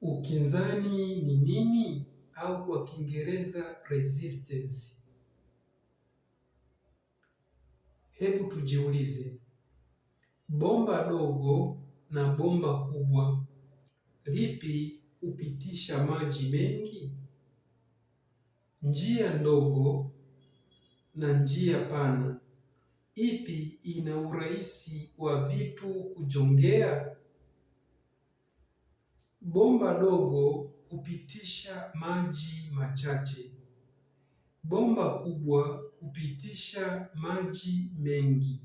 Ukinzani ni nini? Au kwa Kiingereza resistance. Hebu tujiulize, bomba dogo na bomba kubwa, lipi hupitisha maji mengi? Njia ndogo na njia pana, ipi ina urahisi wa vitu kujongea? Bomba dogo hupitisha maji machache. Bomba kubwa hupitisha maji mengi.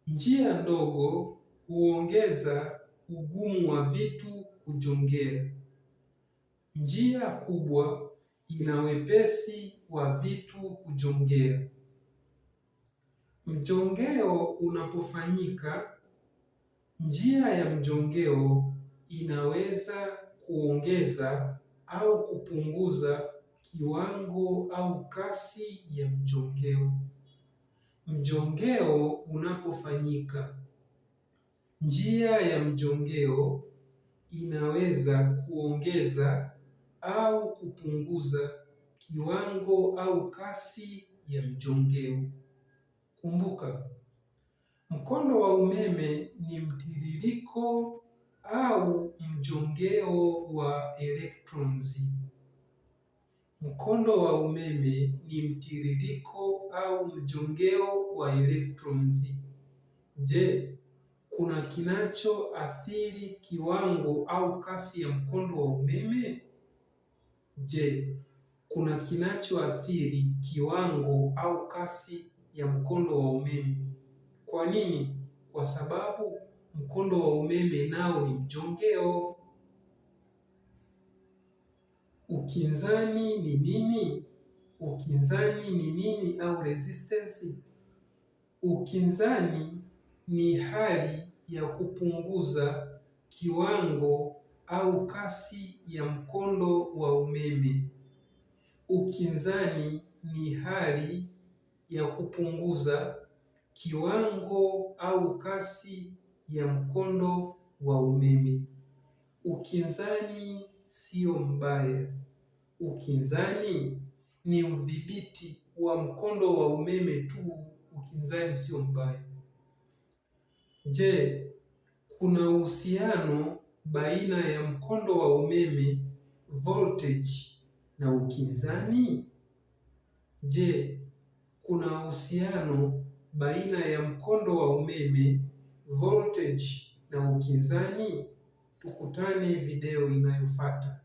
Njia ndogo huongeza ugumu wa vitu kujongea. Njia kubwa ina wepesi wa vitu kujongea. Mjongeo unapofanyika, njia ya mjongeo inaweza kuongeza au kupunguza kiwango au kasi ya mjongeo. Mjongeo unapofanyika, njia ya mjongeo inaweza kuongeza au kupunguza kiwango au kasi ya mjongeo. Kumbuka, mkondo wa umeme ni mtiririko au mjongeo wa electrons. Mkondo wa umeme ni mtiririko au mjongeo wa electrons. Je, kuna kinachoathiri kiwango au kasi ya mkondo wa umeme? Je, kuna kinachoathiri kiwango au kasi ya mkondo wa umeme? Kwa nini? Kwa sababu mkondo wa umeme nao ni mjongeo. Ukinzani ni nini? Ukinzani ni nini au resistance? Ukinzani ni hali ya kupunguza kiwango au kasi ya mkondo wa umeme. Ukinzani ni hali ya kupunguza kiwango au kasi ya mkondo wa umeme. Ukinzani sio mbaya. Ukinzani ni udhibiti wa mkondo wa umeme tu. Ukinzani sio mbaya. Je, kuna uhusiano baina ya mkondo wa umeme, voltage, na ukinzani? Je, kuna uhusiano baina ya mkondo wa umeme, voltage, na ukinzani? Tukutane video inayofuata.